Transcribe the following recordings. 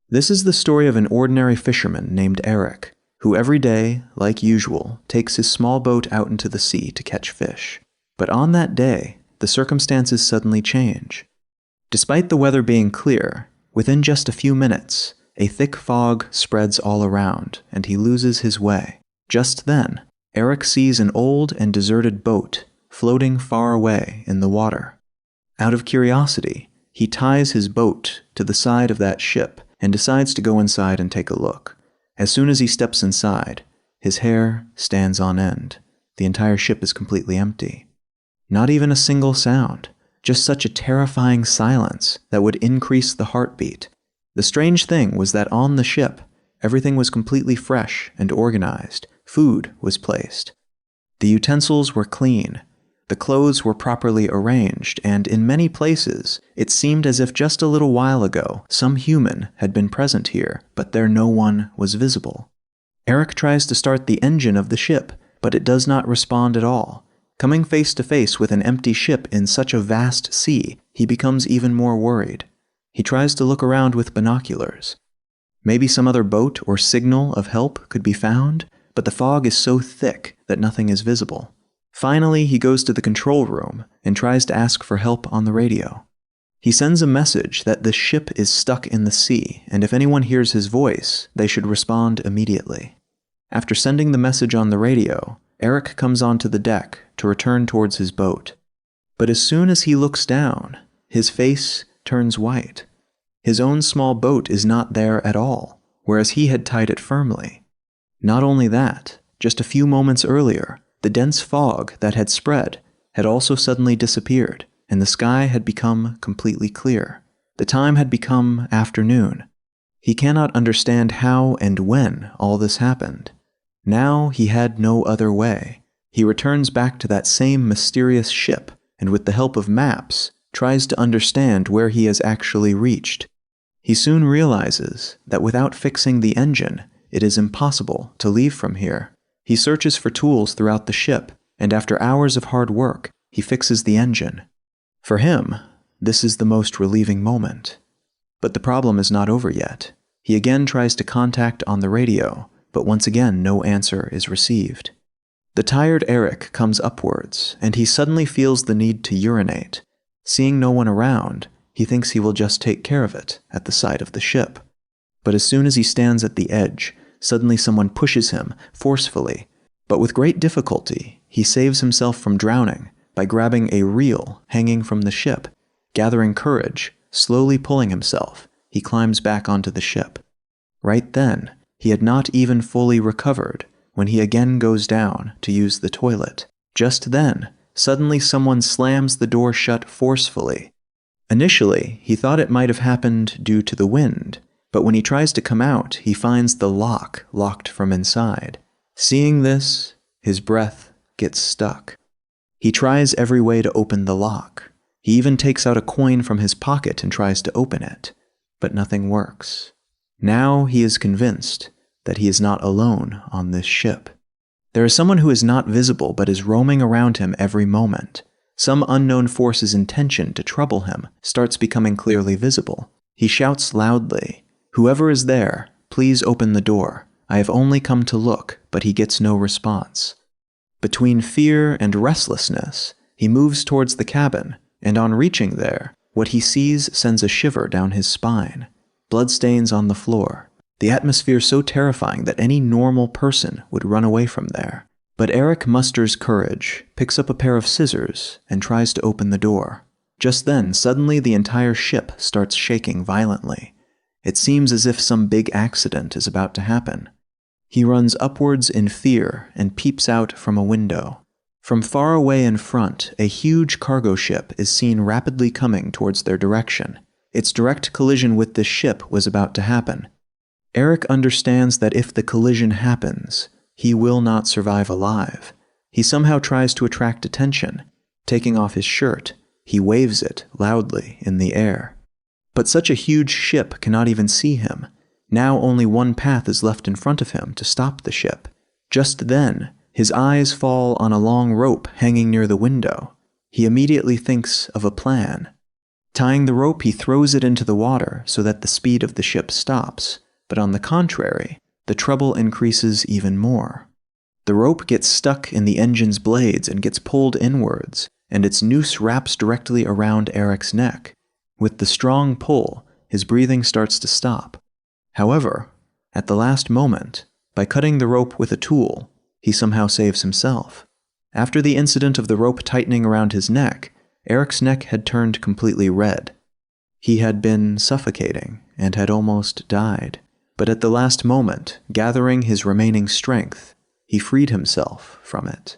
This is the story of an ordinary fisherman named Eric, who every day, like usual, takes his small boat out into the sea to catch fish. But on that day, the circumstances suddenly change. Despite the weather being clear, within just a few minutes, a thick fog spreads all around, and he loses his way. Just then, Eric sees an old and deserted boat floating far away in the water. Out of curiosity, he ties his boat to the side of that ship and decides to go inside and take a look. As soon as he steps inside, his hair stands on end. The entire ship is completely empty. Not even a single sound, just such a terrifying silence that would increase the heartbeat. The strange thing was that on the ship, everything was completely fresh and organized. Food was placed. The utensils were clean. The clothes were properly arranged, and in many places, it seemed as if just a little while ago, some human had been present here, but there no one was visible. Eric tries to start the engine of the ship, but it does not respond at all. Coming face to face with an empty ship in such a vast sea, he becomes even more worried. He tries to look around with binoculars. Maybe some other boat or signal of help could be found, but the fog is so thick that nothing is visible. Finally, he goes to the control room and tries to ask for help on the radio. He sends a message that the ship is stuck in the sea, and if anyone hears his voice, they should respond immediately. After sending the message on the radio, Eric comes onto the deck to return towards his boat. But as soon as he looks down, his face turns white. His own small boat is not there at all, whereas he had tied it firmly. Not only that, just a few moments earlier, the dense fog that had spread had also suddenly disappeared, and the sky had become completely clear. The time had become afternoon. He cannot understand how and when all this happened. Now he had no other way. He returns back to that same mysterious ship, and with the help of maps, tries to understand where he has actually reached. He soon realizes that without fixing the engine, it is impossible to leave from here. He searches for tools throughout the ship, and after hours of hard work, he fixes the engine. For him, this is the most relieving moment. But the problem is not over yet. He again tries to contact on the radio, but once again no answer is received. The tired Eric comes upwards, and he suddenly feels the need to urinate. Seeing no one around, he thinks he will just take care of it at the side of the ship. But as soon as he stands at the edge, suddenly someone pushes him forcefully. But with great difficulty, he saves himself from drowning by grabbing a reel hanging from the ship. Gathering courage, slowly pulling himself, he climbs back onto the ship. Right then, he had not even fully recovered when he again goes down to use the toilet. Just then, suddenly someone slams the door shut forcefully. Initially, he thought it might have happened due to the wind, but when he tries to come out, he finds the lock locked from inside. Seeing this, his breath gets stuck. He tries every way to open the lock. He even takes out a coin from his pocket and tries to open it, but nothing works. Now he is convinced that he is not alone on this ship. There is someone who is not visible but is roaming around him every moment. Some unknown force's intention to trouble him starts becoming clearly visible. He shouts loudly, "Whoever is there, please open the door. I have only come to look," but he gets no response. Between fear and restlessness, he moves towards the cabin, and on reaching there, what he sees sends a shiver down his spine. Bloodstains on the floor. The atmosphere so terrifying that any normal person would run away from there. But Eric musters courage, picks up a pair of scissors, and tries to open the door. Just then, suddenly the entire ship starts shaking violently. It seems as if some big accident is about to happen. He runs upwards in fear and peeps out from a window. From far away in front, a huge cargo ship is seen rapidly coming towards their direction. Its direct collision with this ship was about to happen. Eric understands that if the collision happens, he will not survive alive. He somehow tries to attract attention. Taking off his shirt, he waves it loudly in the air. But such a huge ship cannot even see him. Now only one path is left in front of him to stop the ship. Just then, his eyes fall on a long rope hanging near the window. He immediately thinks of a plan. Tying the rope, he throws it into the water so that the speed of the ship stops, but on the contrary, the trouble increases even more. The rope gets stuck in the engine's blades and gets pulled inwards, and its noose wraps directly around Eric's neck. With the strong pull, his breathing starts to stop. However, at the last moment, by cutting the rope with a tool, he somehow saves himself. After the incident of the rope tightening around his neck, Eric's neck had turned completely red. He had been suffocating and had almost died, but at the last moment, gathering his remaining strength, he freed himself from it.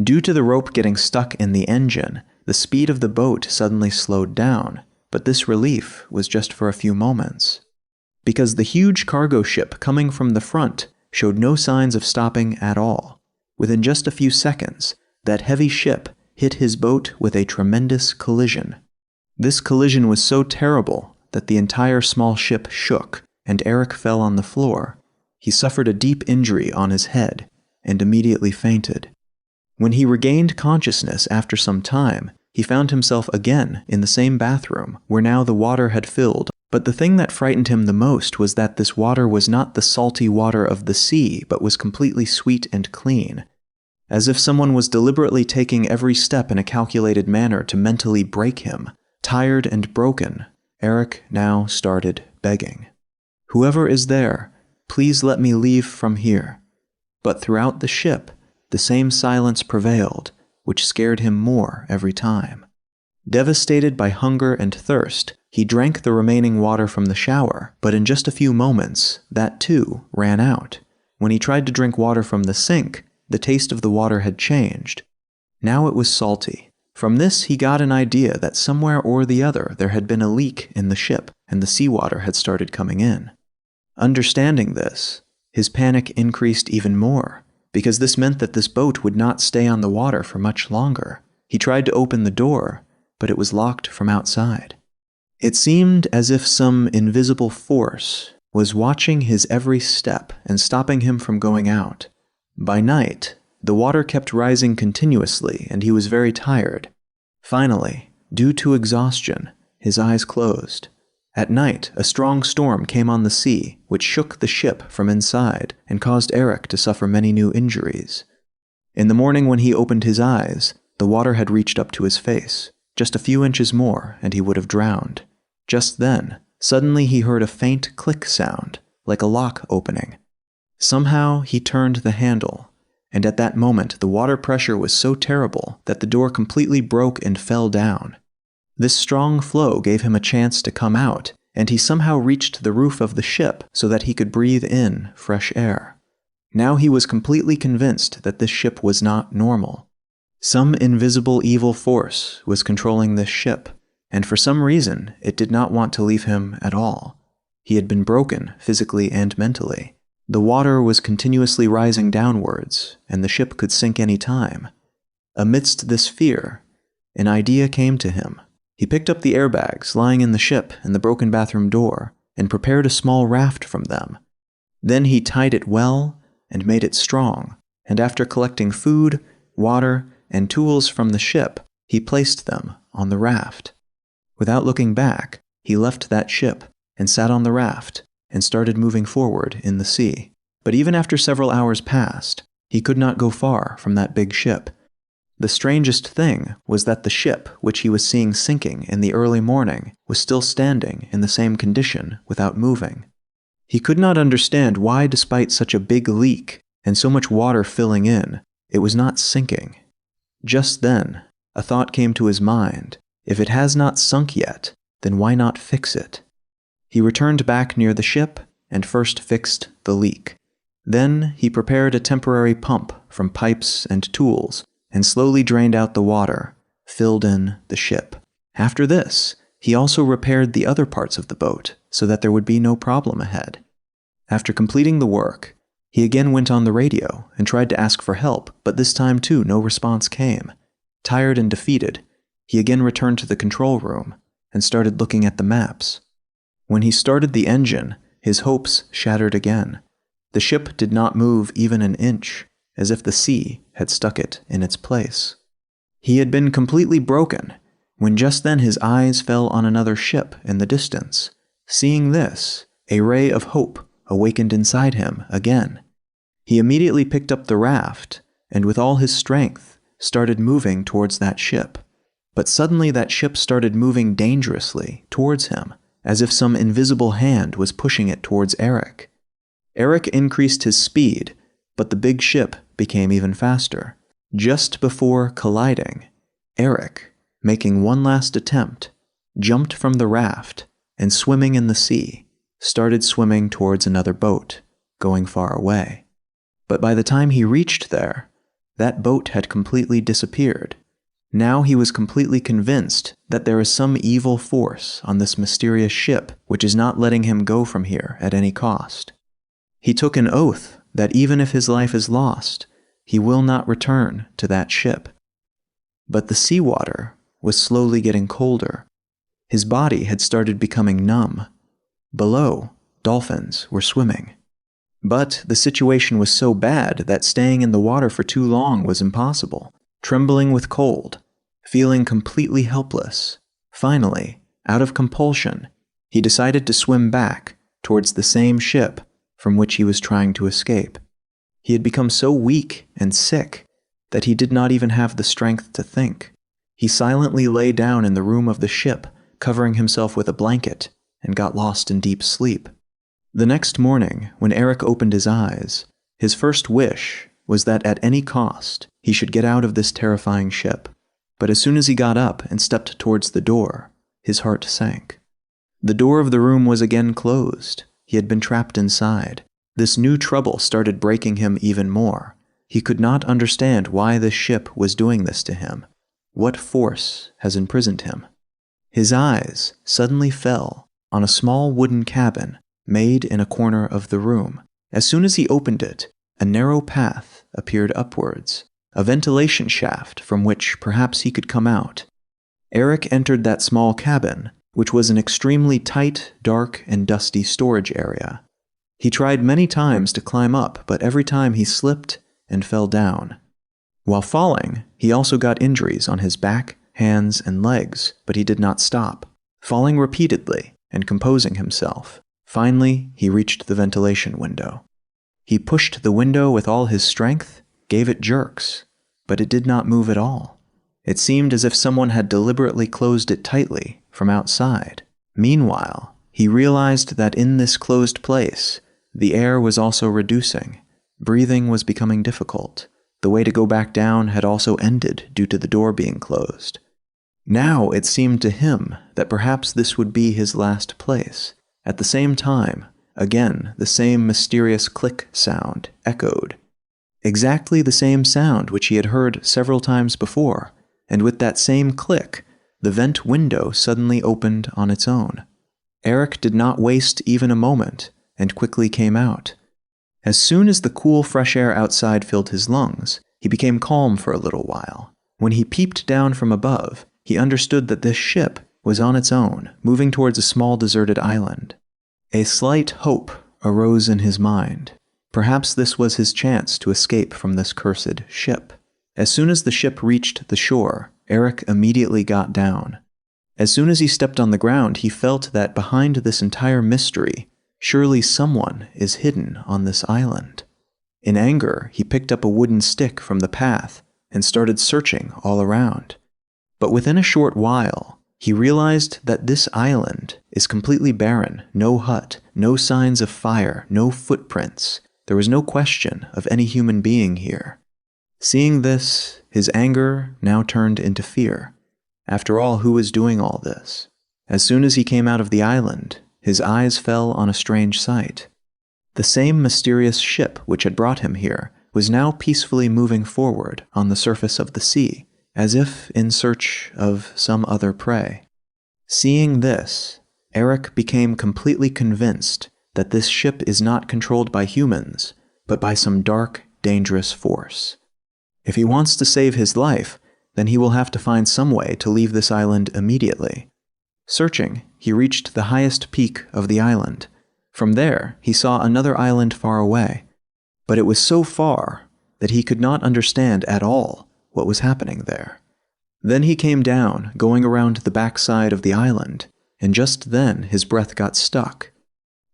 Due to the rope getting stuck in the engine, the speed of the boat suddenly slowed down, but this relief was just for a few moments. Because the huge cargo ship coming from the front showed no signs of stopping at all. Within just a few seconds, that heavy ship hit his boat with a tremendous collision. This collision was so terrible that the entire small ship shook, and Eric fell on the floor. He suffered a deep injury on his head, and immediately fainted. When he regained consciousness after some time, he found himself again in the same bathroom, where now the water had filled. But the thing that frightened him the most was that this water was not the salty water of the sea, but was completely sweet and clean. As if someone was deliberately taking every step in a calculated manner to mentally break him. Tired and broken, Eric now started begging. "Whoever is there, please let me leave from here." But throughout the ship, the same silence prevailed, which scared him more every time. Devastated by hunger and thirst, he drank the remaining water from the shower, but in just a few moments, that too ran out. When he tried to drink water from the sink, the taste of the water had changed. Now it was salty. From this he got an idea that somewhere or the other there had been a leak in the ship, and the seawater had started coming in. Understanding this, his panic increased even more, because this meant that this boat would not stay on the water for much longer. He tried to open the door, but it was locked from outside. It seemed as if some invisible force was watching his every step and stopping him from going out. By night, the water kept rising continuously, and he was very tired. Finally, due to exhaustion, his eyes closed. At night, a strong storm came on the sea, which shook the ship from inside and caused Eric to suffer many new injuries. In the morning when he opened his eyes, the water had reached up to his face. Just a few inches more, and he would have drowned. Just then, suddenly he heard a faint click sound, like a lock opening. Somehow he turned the handle, and at that moment the water pressure was so terrible that the door completely broke and fell down. This strong flow gave him a chance to come out, and he somehow reached the roof of the ship so that he could breathe in fresh air. Now he was completely convinced that this ship was not normal. Some invisible evil force was controlling this ship, and for some reason it did not want to leave him at all. He had been broken physically and mentally. The water was continuously rising downwards, and the ship could sink any time. Amidst this fear, an idea came to him. He picked up the airbags lying in the ship and the broken bathroom door, and prepared a small raft from them. Then he tied it well and made it strong, and after collecting food, water, and tools from the ship, he placed them on the raft. Without looking back, he left that ship and sat on the raft and started moving forward in the sea. But even after several hours passed, he could not go far from that big ship. The strangest thing was that the ship, which he was seeing sinking in the early morning, was still standing in the same condition without moving. He could not understand why, despite such a big leak and so much water filling in, it was not sinking. Just then, a thought came to his mind. If it has not sunk yet, then why not fix it? He returned back near the ship and first fixed the leak. Then he prepared a temporary pump from pipes and tools and slowly drained out the water, filled in the ship. After this, he also repaired the other parts of the boat so that there would be no problem ahead. After completing the work, he again went on the radio and tried to ask for help, but this time too no response came. Tired and defeated, he again returned to the control room and started looking at the maps. When he started the engine, his hopes shattered again. The ship did not move even an inch, as if the sea had stuck it in its place. He had been completely broken, when just then his eyes fell on another ship in the distance. Seeing this, a ray of hope awakened inside him again. He immediately picked up the raft, and with all his strength, started moving towards that ship. But suddenly that ship started moving dangerously towards him, as if some invisible hand was pushing it towards Eric. Eric increased his speed, but the big ship became even faster. Just before colliding, Eric, making one last attempt, jumped from the raft and, swimming in the sea, started swimming towards another boat, going far away. But by the time he reached there, that boat had completely disappeared. Now he was completely convinced that there is some evil force on this mysterious ship which is not letting him go from here at any cost. He took an oath that even if his life is lost, he will not return to that ship. But the seawater was slowly getting colder. His body had started becoming numb. Below, dolphins were swimming. But the situation was so bad that staying in the water for too long was impossible. Trembling with cold, feeling completely helpless, finally, out of compulsion, he decided to swim back towards the same ship from which he was trying to escape. He had become so weak and sick that he did not even have the strength to think. He silently lay down in the room of the ship, covering himself with a blanket, and got lost in deep sleep. The next morning, when Eric opened his eyes, his first wish was that at any cost he should get out of this terrifying ship. But as soon as he got up and stepped towards the door, his heart sank. The door of the room was again closed. He had been trapped inside. This new trouble started breaking him even more. He could not understand why this ship was doing this to him. What force has imprisoned him? His eyes suddenly fell on a small wooden cabin made in a corner of the room. As soon as he opened it, a narrow path appeared upwards, a ventilation shaft from which perhaps he could come out. Eric entered that small cabin, which was an extremely tight, dark, and dusty storage area. He tried many times to climb up, but every time he slipped and fell down. While falling, he also got injuries on his back, hands, and legs, but he did not stop, falling repeatedly and composing himself. Finally, he reached the ventilation window. He pushed the window with all his strength, gave it jerks, but it did not move at all. It seemed as if someone had deliberately closed it tightly from outside. Meanwhile, he realized that in this closed place, the air was also reducing. Breathing was becoming difficult. The way to go back down had also ended due to the door being closed. Now it seemed to him that perhaps this would be his last place. At the same time, again, the same mysterious click sound echoed. Exactly the same sound which he had heard several times before, and with that same click, the vent window suddenly opened on its own. Eric did not waste even a moment, and quickly came out. As soon as the cool, fresh air outside filled his lungs, he became calm for a little while. When he peeped down from above, he understood that this ship was on its own, moving towards a small deserted island. A slight hope arose in his mind. Perhaps this was his chance to escape from this cursed ship. As soon as the ship reached the shore, Eric immediately got down. As soon as he stepped on the ground, he felt that behind this entire mystery, surely someone is hidden on this island. In anger, he picked up a wooden stick from the path and started searching all around. But within a short while, he realized that this island is completely barren, no hut, no signs of fire, no footprints. There was no question of any human being here. Seeing this, his anger now turned into fear. After all, who was doing all this? As soon as he came out of the island, his eyes fell on a strange sight. The same mysterious ship which had brought him here was now peacefully moving forward on the surface of the sea, as if in search of some other prey. Seeing this, Eric became completely convinced that this ship is not controlled by humans, but by some dark, dangerous force. If he wants to save his life, then he will have to find some way to leave this island immediately. Searching, he reached the highest peak of the island. From there, he saw another island far away, but it was so far that he could not understand at all what was happening there. Then he came down, going around the backside of the island, and just then his breath got stuck.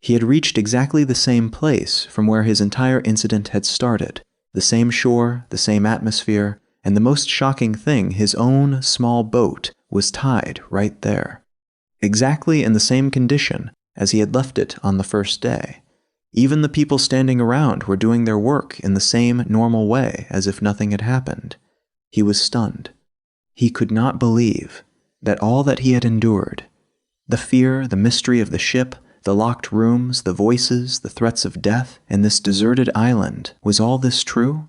He had reached exactly the same place from where his entire incident had started, the same shore, the same atmosphere, and the most shocking thing, his own small boat was tied right there. Exactly in the same condition as he had left it on the first day. Even the people standing around were doing their work in the same normal way as if nothing had happened. He was stunned. He could not believe that all that he had endured, the fear, the mystery of the ship, the locked rooms, the voices, the threats of death, and this deserted island, was all this true?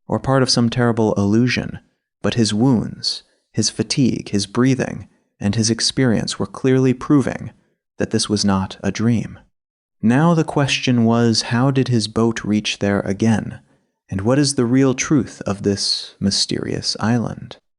Or part of some terrible illusion? But his wounds, his fatigue, his breathing, and his experience were clearly proving that this was not a dream. Now the question was, how did his boat reach there again? And what is the real truth of this mysterious island?